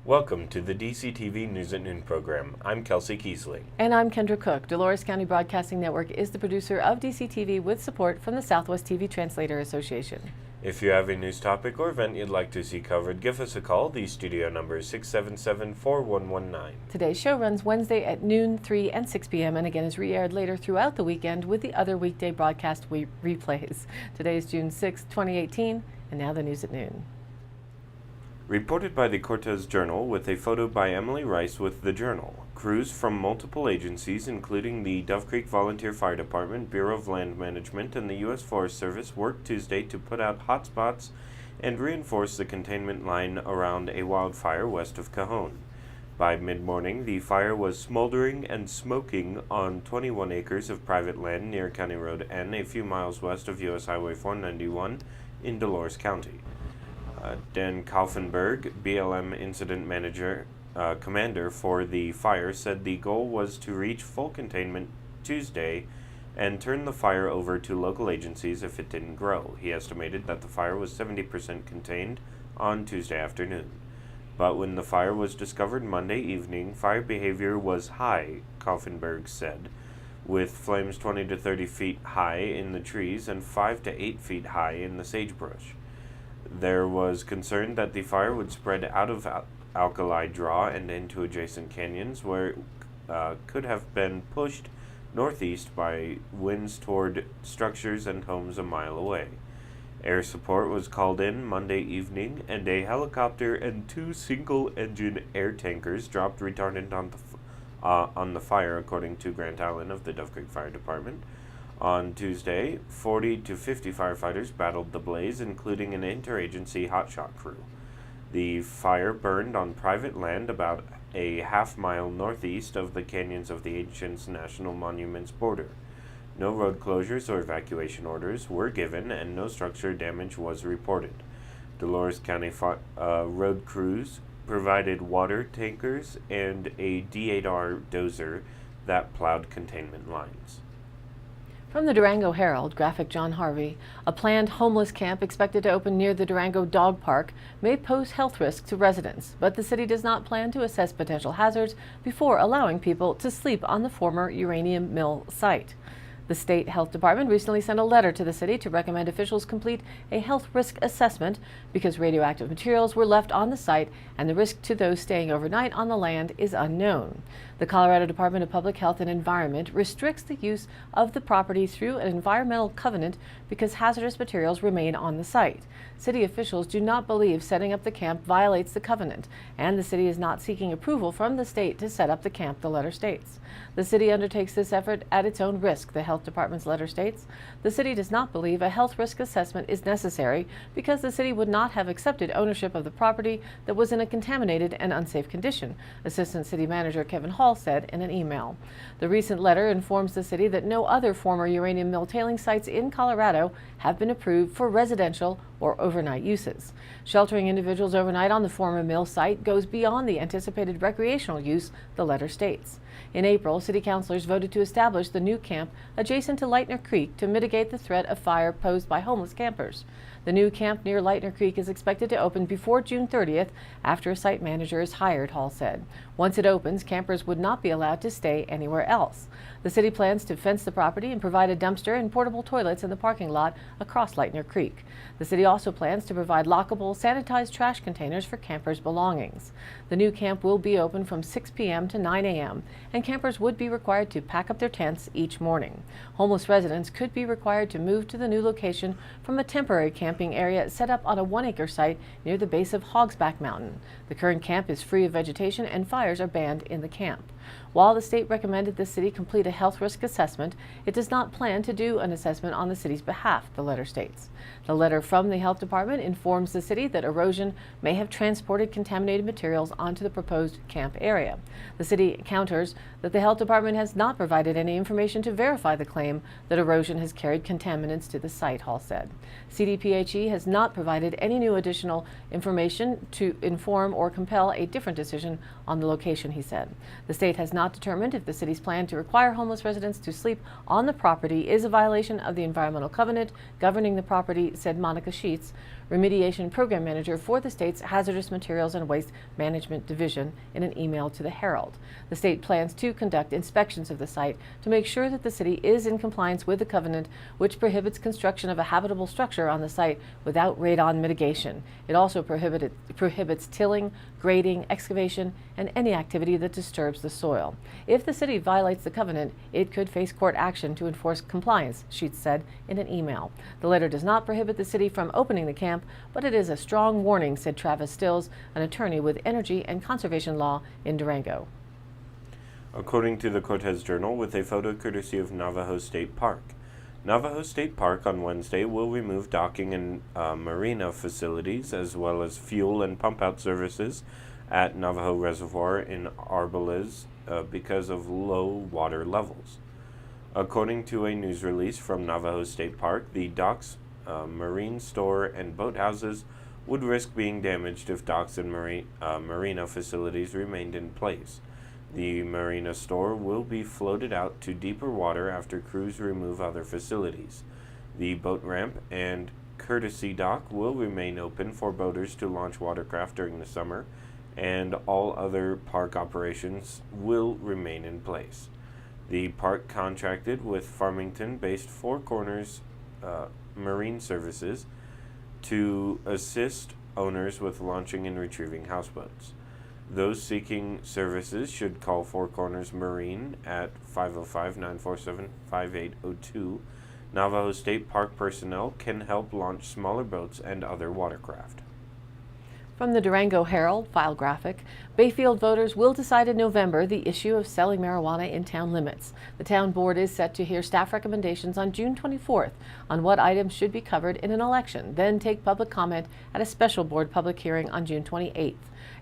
Welcome to the DCTV News at Noon program. I'm Kelsey Keesley. And I'm Kendra Cook. Dolores County Broadcasting Network is the producer of DCTV with support from the Southwest TV Translator Association. If you have a news topic or event you'd like to see covered, give us a call. The studio number is 677-4119. Today's show runs Wednesday at noon, 3, and 6 p.m. and again is re-aired later throughout the weekend with the other weekday broadcast replays. Today is June 6, 2018, and now the news at noon. Reported by the Cortez Journal with a photo by Emily Rice with the Journal. Crews from multiple agencies, including the Dove Creek Volunteer Fire Department, Bureau of Land Management, and the U.S. Forest Service, worked Tuesday to put out hotspots and reinforce the containment line around a wildfire west of Cajon. By mid-morning, the fire was smoldering and smoking on 21 acres of private land near County Road N, a few miles west of U.S. Highway 491 in Dolores County. Dan Kaufenberg, BLM Incident Commander for the fire, said the goal was to reach full containment Tuesday and turn the fire over to local agencies if it didn't grow. He estimated that the fire was 70% contained on Tuesday afternoon. But when the fire was discovered Monday evening, fire behavior was high, Kaufenberg said, with flames 20 to 30 feet high in the trees and 5 to 8 feet high in the sagebrush. There was concern that the fire would spread out of Alkali Draw and into adjacent canyons, where it could have been pushed northeast by winds toward structures and homes a mile away. Air support was called in Monday evening, and a helicopter and 2 single-engine air tankers dropped retardant on the fire, according to Grant Allen of the Dove Creek Fire Department. On Tuesday, 40 to 50 firefighters battled the blaze, including an interagency hotshot crew. The fire burned on private land about a half-mile northeast of the canyons of the Ancient National Monuments border. No road closures or evacuation orders were given, and no structure damage was reported. Dolores County road crews provided water tankers and a D8R dozer that plowed containment lines. From the Durango Herald, graphic John Harvey, a planned homeless camp expected to open near the Durango Dog Park may pose health risks to residents, but the city does not plan to assess potential hazards before allowing people to sleep on the former uranium mill site. The state health department recently sent a letter to the city to recommend officials complete a health risk assessment because radioactive materials were left on the site and the risk to those staying overnight on the land is unknown. The Colorado Department of Public Health and Environment restricts the use of the property through an environmental covenant because hazardous materials remain on the site. City officials do not believe setting up the camp violates the covenant, and the city is not seeking approval from the state to set up the camp, the letter states. The city undertakes this effort at its own risk, the health department's letter states. The city does not believe a health risk assessment is necessary because the city would not have accepted ownership of the property that was in a contaminated and unsafe condition, Assistant City Manager Kevin Hall said in an email. The recent letter informs the city that no other former uranium mill tailing sites in Colorado have been approved for residential or overnight uses. Sheltering individuals overnight on the former mill site goes beyond the anticipated recreational use, the letter states. In April, city councilors voted to establish the new camp adjacent to Lightner Creek to mitigate the threat of fire posed by homeless campers. The new camp near Lightner Creek is expected to open before June 30th after a site manager is hired, Hall said. Once it opens, campers would not be allowed to stay anywhere else. The city plans to fence the property and provide a dumpster and portable toilets in the parking lot across Lightner Creek. The city also plans to provide lockable, sanitized trash containers for campers' belongings. The new camp will be open from 6 p.m. to 9 a.m., and campers would be required to pack up their tents each morning. Homeless residents could be required to move to the new location from a temporary camping area set up on a 1-acre site near the base of Hogsback Mountain. The current camp is free of vegetation and fires are banned in the camp. While the state recommended the city complete a health risk assessment, it does not plan to do an assessment on the city's behalf, the letter states. The letter from the health department informs the city that erosion may have transported contaminated materials onto the proposed camp area. The city counters that the health department has not provided any information to verify the claim that erosion has carried contaminants to the site, Hall said. CDPHE has not provided any new additional information to inform or compel a different decision on the location, he said. The state state has not determined if the city's plan to require homeless residents to sleep on the property is a violation of the environmental covenant governing the property, said Monica Sheets, remediation program manager for the state's Hazardous Materials and Waste Management Division, in an email to the Herald. The state plans to conduct inspections of the site to make sure that the city is in compliance with the covenant, which prohibits construction of a habitable structure on the site without radon mitigation. It also prohibits tilling, grading, excavation, and any activity that disturbs the soil. If the city violates the covenant, it could face court action to enforce compliance, Sheets said in an email. The letter does not prohibit the city from opening the camp, but it is a strong warning, said Travis Stills, an attorney with energy and conservation law in Durango. According to the Cortez Journal, with a photo courtesy of Navajo State Park. Navajo State Park on Wednesday will remove docking and marina facilities, as well as fuel and pump-out services at Navajo Reservoir in Arbalez because of low water levels. According to a news release from Navajo State Park, the docks, marine store, and boathouses would risk being damaged if docks and marina facilities remained in place. The marina store will be floated out to deeper water after crews remove other facilities. The boat ramp and courtesy dock will remain open for boaters to launch watercraft during the summer, and all other park operations will remain in place. The park contracted with Farmington-based Four Corners Marine Services to assist owners with launching and retrieving houseboats. Those seeking services should call Four Corners Marine at 505-947-5802. Navajo State Park personnel can help launch smaller boats and other watercraft. From the Durango Herald file graphic, Bayfield voters will decide in November the issue of selling marijuana in town limits. The town board is set to hear staff recommendations on June 24th on what items should be covered in an election, then take public comment at a special board public hearing on June 28th.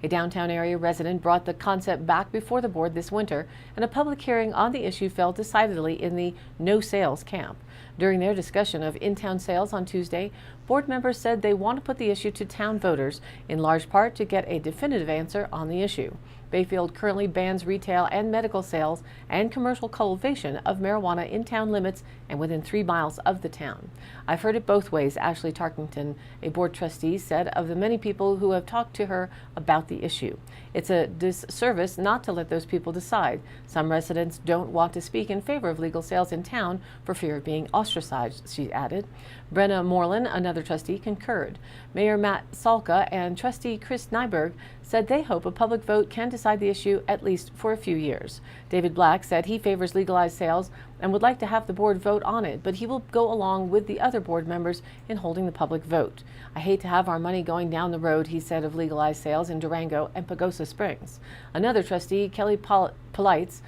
A downtown area resident brought the concept back before the board this winter, and a public hearing on the issue fell decidedly in the no sales camp. During their discussion of in-town sales on Tuesday, board members said they want to put the issue to town voters, in large part to get a definitive answer on the issue. Bayfield currently bans retail and medical sales and commercial cultivation of marijuana in town limits and within 3 miles of the town. I've heard it both ways, Ashley Tarkington, a board trustee, said of the many people who have talked to her about the issue. It's a disservice not to let those people decide. Some residents don't want to speak in favor of legal sales in town for fear of being ostracized, she added. Brenna Moreland, another trustee, concurred. Mayor Matt Salka and trustee Chris Nyberg said they hope a public vote can decide the issue at least for a few years. David Black said he favors legalized sales and would like to have the board vote on it, but he will go along with the other board members in holding the public vote. I hate to have our money going down the road, he said of legalized sales in Durango and Pagosa Springs. Another trustee, Kelly Polites,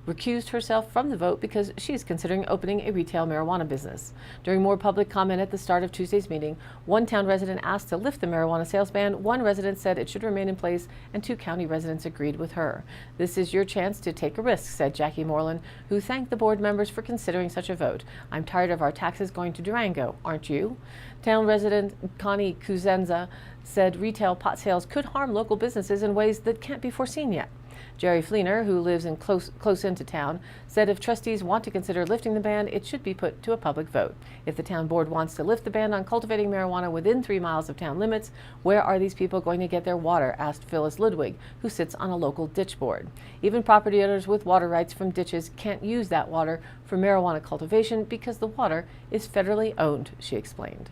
recused herself from the vote because she is considering opening a retail marijuana business. During more public comment at the start of Tuesday's meeting, one town resident asked to lift the marijuana sales ban, one resident said it should remain in place, and 2 county residents agreed with her. This is your chance to take a risk, said Jackie Moreland, who thanked the board members for considering such a vote. I'm tired of our taxes going to Durango, aren't you? Town resident Connie Kuzenza said retail pot sales could harm local businesses in ways that can't be foreseen yet. Jerry Fleener, who lives in close into town, said if trustees want to consider lifting the ban, it should be put to a public vote. If the town board wants to lift the ban on cultivating marijuana within 3 miles of town limits, where are these people going to get their water? Asked Phyllis Ludwig, who sits on a local ditch board. Even property owners with water rights from ditches can't use that water for marijuana cultivation because the water is federally owned, she explained.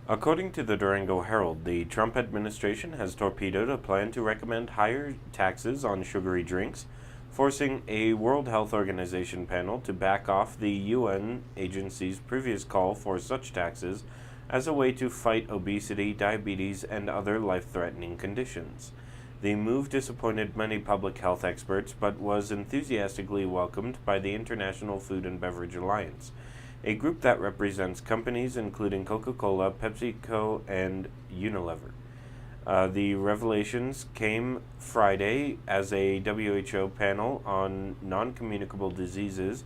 According to the Durango Herald, the Trump administration has torpedoed a plan to recommend higher taxes on sugary drinks, forcing a World Health Organization panel to back off the UN agency's previous call for such taxes as a way to fight obesity, diabetes, and other life-threatening conditions. The move disappointed many public health experts, but was enthusiastically welcomed by the International Food and Beverage Alliance, a group that represents companies including Coca-Cola, PepsiCo, and Unilever. The revelations came Friday as a WHO panel on non-communicable diseases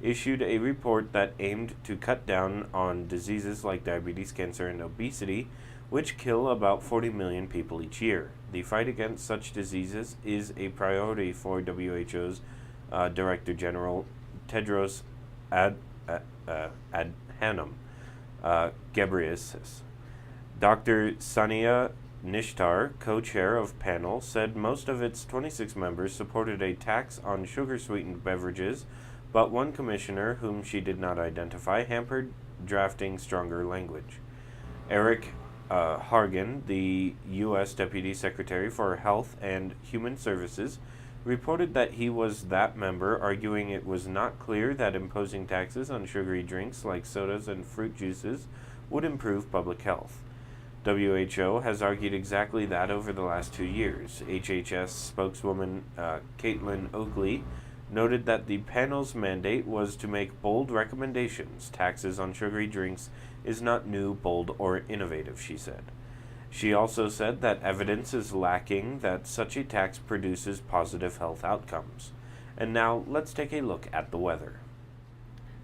issued a report that aimed to cut down on diseases like diabetes, cancer, and obesity which kill about 40 million people each year. The fight against such diseases is a priority for WHO's Director General Tedros Adhanom Ghebreyesus. Dr. Sania Nishtar, co-chair of panel, said most of its 26 members supported a tax on sugar-sweetened beverages, but one commissioner, whom she did not identify, hampered drafting stronger language. Eric Hargan, the U.S. Deputy Secretary for Health and Human Services, reported that he was that member, arguing it was not clear that imposing taxes on sugary drinks like sodas and fruit juices would improve public health. WHO has argued exactly that over the last 2 years. HHS spokeswoman Caitlin Oakley noted that the panel's mandate was to make bold recommendations. Taxes on sugary drinks is not new, bold, or innovative, she said. She also said that evidence is lacking that such a tax produces positive health outcomes. And now let's take a look at the weather.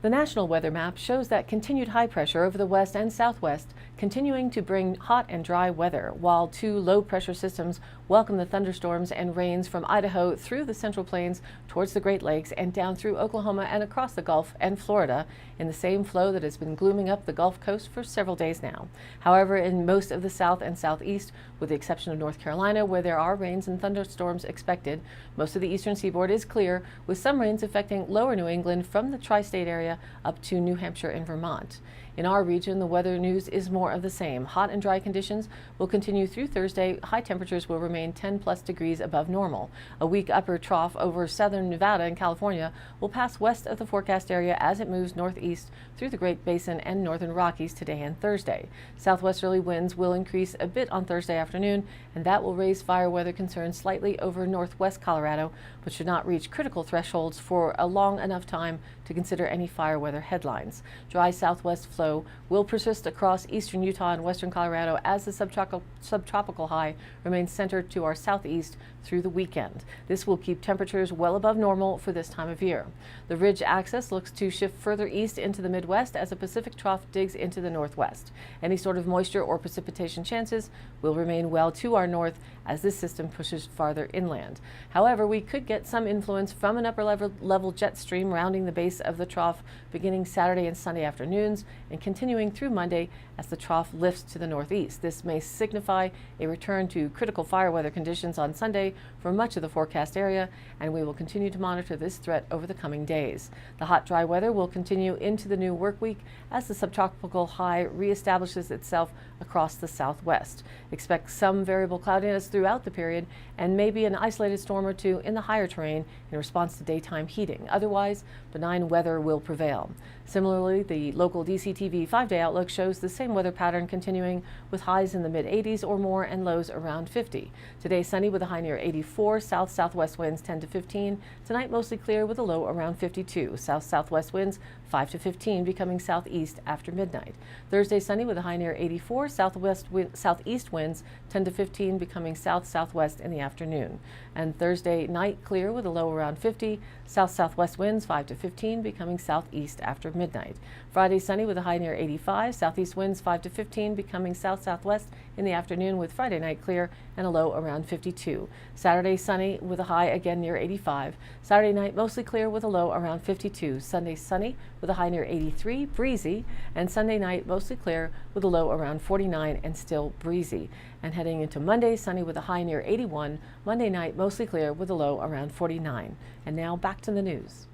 The national weather map shows that continued high pressure over the west and southwest, continuing to bring hot and dry weather, while 2 low-pressure systems welcome the thunderstorms and rains from Idaho through the Central Plains towards the Great Lakes and down through Oklahoma and across the Gulf and Florida in the same flow that has been glooming up the Gulf Coast for several days now. However, in most of the south and southeast, with the exception of North Carolina, where there are rains and thunderstorms expected, most of the eastern seaboard is clear, with some rains affecting lower New England from the tri-state area up to New Hampshire and Vermont. In our region, the weather news is more of the same. Hot and dry conditions will continue through Thursday. High temperatures will remain 10+ degrees above normal. A weak upper trough over southern Nevada and California will pass west of the forecast area as it moves northeast through the Great Basin and northern Rockies today and Thursday. Southwesterly winds will increase a bit on Thursday afternoon, and that will raise fire weather concerns slightly over northwest Colorado, but should not reach critical thresholds for a long enough time to consider any fire weather headlines. Dry southwest flow will persist across eastern Utah and western Colorado as the subtropical high remains centered to our southeast through the weekend. This will keep temperatures well above normal for this time of year. The ridge axis looks to shift further east into the Midwest as a Pacific trough digs into the northwest. Any sort of moisture or precipitation chances will remain well to our north as this system pushes farther inland. However, we could get some influence from an upper level jet stream rounding the base of the trough beginning Saturday and Sunday afternoons and continuing through Monday as the trough lifts to the northeast. This may signify a return to critical fire weather conditions on Sunday for much of the forecast area, and we will continue to monitor this threat over the coming days. The hot, dry weather will continue into the new work week as the subtropical high reestablishes itself across the southwest. Expect some variable cloudiness throughout the period and maybe an isolated storm or two in the higher terrain in response to daytime heating. Otherwise, benign weather will prevail. Similarly, the local DCTV 5-day outlook shows the same weather pattern continuing with highs in the mid-80s or more and lows around 50. Today sunny with a high near 84, south-southwest winds 10 to 15. Tonight mostly clear with a low around 52. South-southwest winds 5 to 15 becoming southeast after midnight. Thursday sunny with a high near 84, southeast winds 10 to 15 becoming south-southwest in the afternoon. And Thursday night clear with a low around 50, south-southwest winds 5 to 15 becoming southeast after midnight. Friday sunny with a high near 85, southeast winds 5 to 15 becoming south-southwest in the afternoon with Friday night clear and a low around 52. Saturday sunny with a high again near 85. Saturday night mostly clear with a low around 52. Sunday sunny with a high near 83, breezy, and Sunday night mostly clear with a low around 49 and still breezy. And heading into Monday, sunny with a high near 81. Monday night mostly clear with a low around 49. And now back to the news.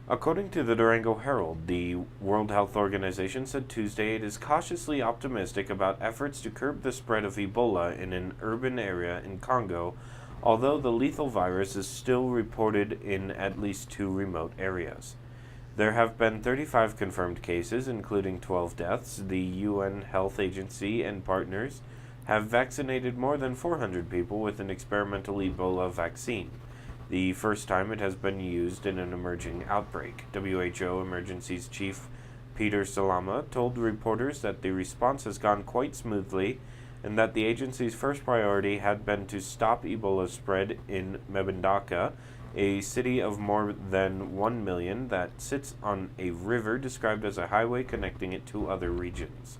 According to the Durango Herald, the World Health Organization said Tuesday it is cautiously optimistic about efforts to curb the spread of Ebola in an urban area in Congo, although the lethal virus is still reported in at least 2 remote areas. There have been 35 confirmed cases, including 12 deaths. The UN Health Agency and partners have vaccinated more than 400 people with an experimental Ebola vaccine, the first time it has been used in an emerging outbreak. WHO Emergencies Chief Peter Salama told reporters that the response has gone quite smoothly and that the agency's first priority had been to stop Ebola spread in Mbandaka, a city of more than 1 million that sits on a river described as a highway connecting it to other regions.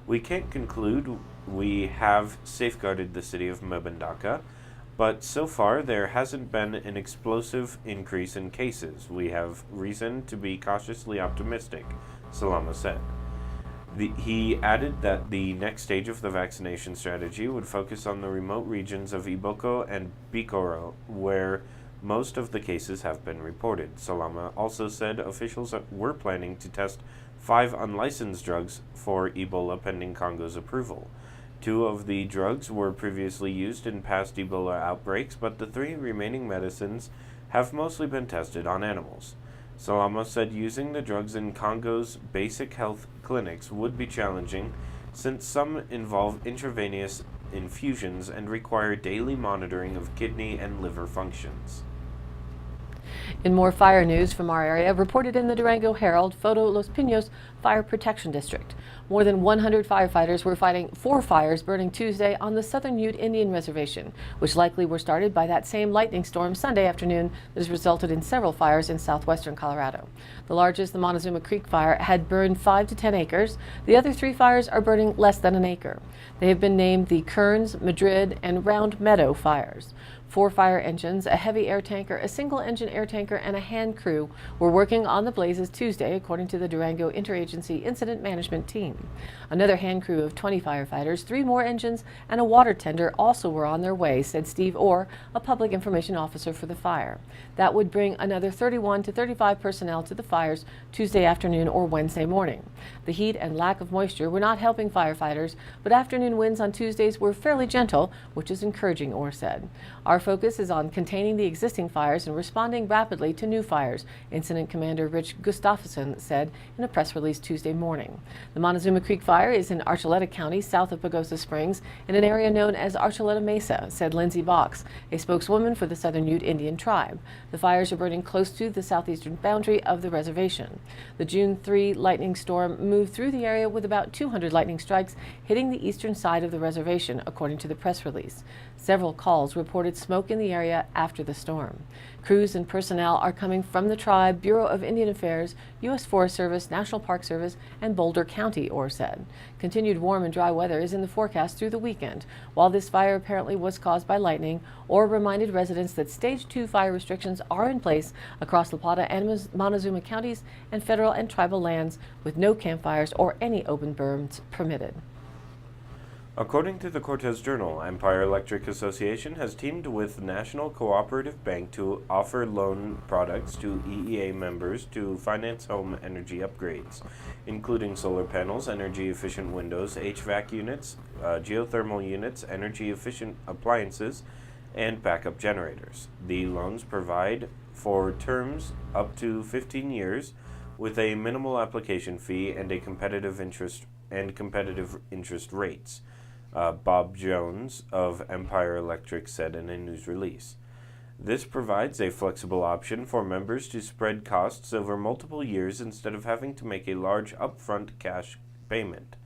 We can't conclude we have safeguarded the city of Mbandaka, but so far there hasn't been an explosive increase in cases. We have reason to be cautiously optimistic, Salama said. He added that the next stage of the vaccination strategy would focus on the remote regions of Iboko and Bikoro, where most of the cases have been reported. Salama also said officials were planning to test 5 unlicensed drugs for Ebola pending Congo's approval. 2 of the drugs were previously used in past Ebola outbreaks, but the 3 remaining medicines have mostly been tested on animals. Salama said using the drugs in Congo's basic health clinics would be challenging since some involve intravenous infusions and require daily monitoring of kidney and liver functions. In more fire news from our area, reported in the Durango Herald, Photo Los Pinos Fire Protection District. More than 100 firefighters were fighting 4 fires burning Tuesday on the Southern Ute Indian Reservation, which likely were started by that same lightning storm Sunday afternoon that has resulted in several fires in southwestern Colorado. The largest, the Montezuma Creek Fire, had burned 5 to 10 acres. The other 3 fires are burning less than an acre. They have been named the Kearns, Madrid, and Round Meadow fires. 4 fire engines, a heavy air tanker, a single-engine air tanker, and a hand crew were working on the blazes Tuesday, according to the Durango Interagency Incident Management Team. Another hand crew of 20 firefighters, 3 more engines, and a water tender also were on their way, said Steve Orr, a public information officer for the fire. That would bring another 31 to 35 personnel to the fires Tuesday afternoon or Wednesday morning. The heat and lack of moisture were not helping firefighters, but afternoon winds on Tuesdays were fairly gentle, which is encouraging, Orr said. Our focus is on containing the existing fires and responding rapidly to new fires, Incident Commander Rich Gustafson said in a press release Tuesday morning. The Montezuma Creek Fire is in Archuleta County, south of Pagosa Springs, in an area known as Archuleta Mesa, said Lindsay Box, a spokeswoman for the Southern Ute Indian tribe. The fires are burning close to the southeastern boundary of the reservation. The June 3 lightning storm moved through the area with about 200 lightning strikes hitting the eastern side of the reservation, according to the press release. Several calls reported smoke in the area after the storm. Crews and personnel are coming from the tribe, Bureau of Indian Affairs, U.S. Forest Service, National Park Service, and Boulder County, Orr said. Continued warm and dry weather is in the forecast through the weekend. While this fire apparently was caused by lightning, Orr reminded residents that Stage 2 fire restrictions are in place across La Plata and Montezuma counties and federal and tribal lands, with no campfires or any open burns permitted. According to the Cortez Journal, Empire Electric Association has teamed with National Cooperative Bank to offer loan products to EEA members to finance home energy upgrades, including solar panels, energy-efficient windows, HVAC units, geothermal units, energy-efficient appliances, and backup generators. The loans provide for terms up to 15 years with a minimal application fee and competitive interest rates. Bob Jones of Empire Electric said in a news release. This provides a flexible option for members to spread costs over multiple years instead of having to make a large upfront cash payment.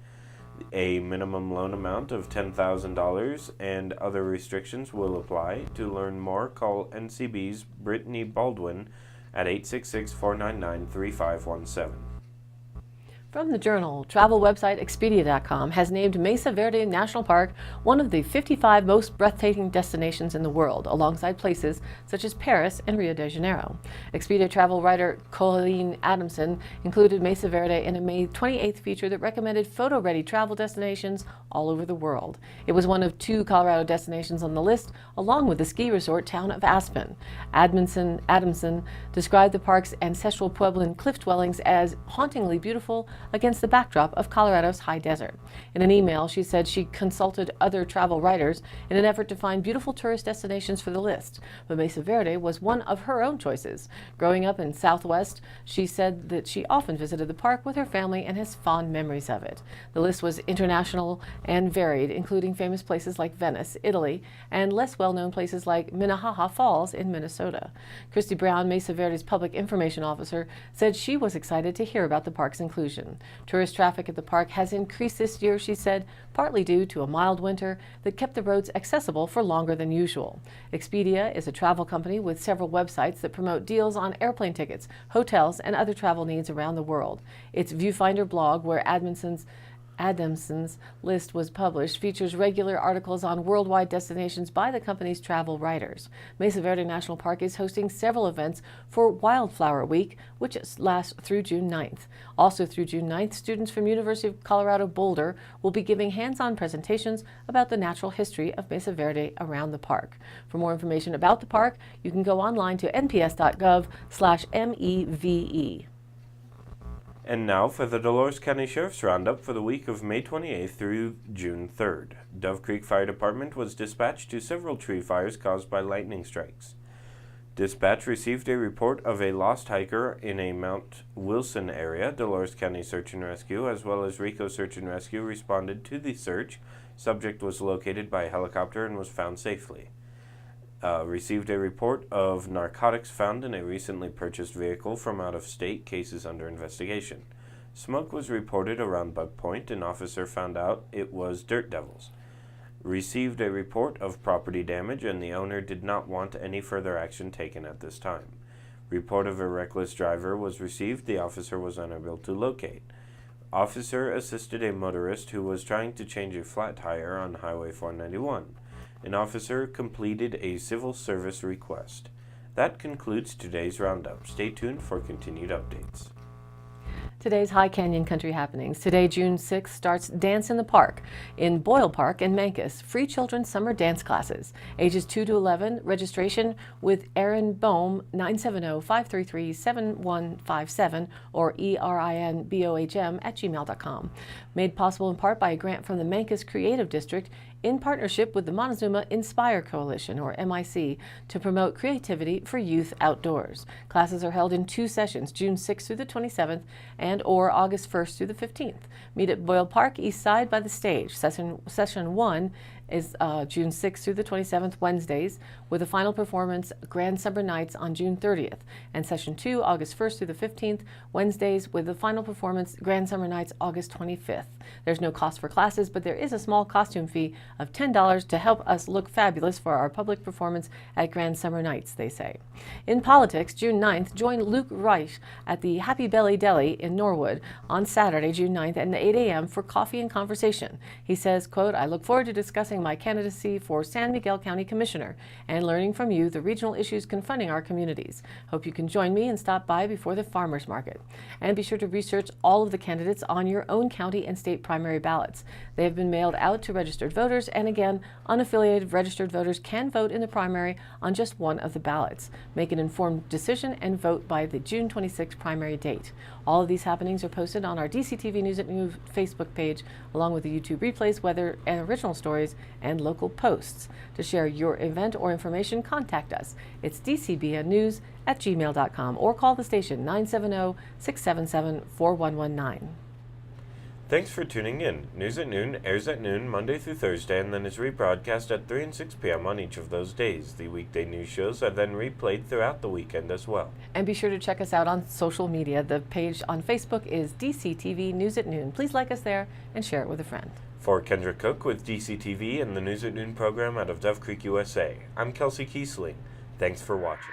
A minimum loan amount of $10,000 and other restrictions will apply. To learn more, call NCB's Brittany Baldwin at 866-499-3517. From the Journal, travel website Expedia.com has named Mesa Verde National Park one of the 55 most breathtaking destinations in the world, alongside places such as Paris and Rio de Janeiro. Expedia travel writer Colleen Adamson included Mesa Verde in a May 28th feature that recommended photo-ready travel destinations all over the world. It was one of 2 Colorado destinations on the list, along with the ski resort town of Aspen. Adamson described the park's ancestral Puebloan cliff dwellings as hauntingly beautiful against the backdrop of Colorado's high desert. In an email, she said she consulted other travel writers in an effort to find beautiful tourist destinations for the list, but Mesa Verde was one of her own choices. Growing up in Southwest, she said that she often visited the park with her family and has fond memories of it. The list was international and varied, including famous places like Venice, Italy, and less well-known places like Minnehaha Falls in Minnesota. Christy Brown, Mesa Verde's public information officer, said she was excited to hear about the park's inclusion. Tourist traffic at the park has increased this year, she said, partly due to a mild winter that kept the roads accessible for longer than usual. Expedia is a travel company with several websites that promote deals on airplane tickets, hotels, and other travel needs around the world. Its Viewfinder blog, where Adamson's list was published features regular articles on worldwide destinations by the company's travel writers. Mesa Verde National Park is hosting several events for Wildflower Week, which lasts through June 9th. Also through June 9th, students from University of Colorado Boulder will be giving hands-on presentations about the natural history of Mesa Verde around the park. For more information about the park, you can go online to nps.gov/MEVE. And now for the Dolores County Sheriff's Roundup for the week of May 28th through June 3rd. Dove Creek Fire Department was dispatched to several tree fires caused by lightning strikes. Dispatch received a report of a lost hiker in a Mount Wilson area. Dolores County Search and Rescue, as well as Rico Search and Rescue, responded to the search. Subject was located by helicopter and was found safely. Received a report of narcotics found in a recently purchased vehicle from out of state. Cases under investigation. Smoke was reported around Bug Point. An officer found out it was dirt devils. Received a report of property damage, and the owner did not want any further action taken at this time. Report of a reckless driver was received. The officer was unable to locate. Officer assisted a motorist who was trying to change a flat tire on Highway 491. An officer completed a civil service request. That concludes today's roundup. Stay tuned for continued updates. Today's High Canyon Country happenings. Today, June 6th, starts Dance in the Park in Boyle Park in Mancos. Free children's summer dance classes. Ages 2 to 11. Registration with Erin Bohm, 970-533-7157 or erinbohm@gmail.com. Made possible in part by a grant from the Mancos Creative District in partnership with the Montezuma Inspire Coalition, or MIC, to promote creativity for youth outdoors. Classes are held in 2 sessions, June 6th through the 27th and or August 1st through the 15th. Meet at Boyle Park, east side by the stage. Session 1 is June 6th through the 27th, Wednesdays, with a final performance Grand Summer Nights on June 30th, and Session 2, August 1st through the 15th, Wednesdays, with the final performance Grand Summer Nights August 25th. There's no cost for classes, but there is a small costume fee of $10 to help us look fabulous for our public performance at Grand Summer Nights, they say. In politics, June 9th, join Luke Reich at the Happy Belly Deli in Norwood on Saturday, June 9th at 8 a.m. for coffee and conversation. He says, quote, "I look forward to discussing my candidacy for San Miguel County Commissioner and learning from you the regional issues confronting our communities. Hope you can join me and stop by before the farmers market. And be sure to research all of the candidates on your own county and state primary ballots. They have been mailed out to registered voters, and again, unaffiliated registered voters can vote in the primary on just one of the ballots. Make an informed decision and vote by the June 26th primary date." All of these happenings are posted on our DCTV News at Noon Facebook page, along with the YouTube replays, weather and original stories, and local posts. To share your event or information, contact us. It's dcbnnews@gmail.com or call the station 970-677-4119. Thanks for tuning in. News at Noon airs at noon Monday through Thursday and then is rebroadcast at 3 and 6 p.m. on each of those days. The weekday news shows are then replayed throughout the weekend as well. And be sure to check us out on social media. The page on Facebook is DCTV News at Noon. Please like us there and share it with a friend. For Kendra Cook with DCTV and the News at Noon program out of Dove Creek, USA, I'm Kelsey Kiesling. Thanks for watching.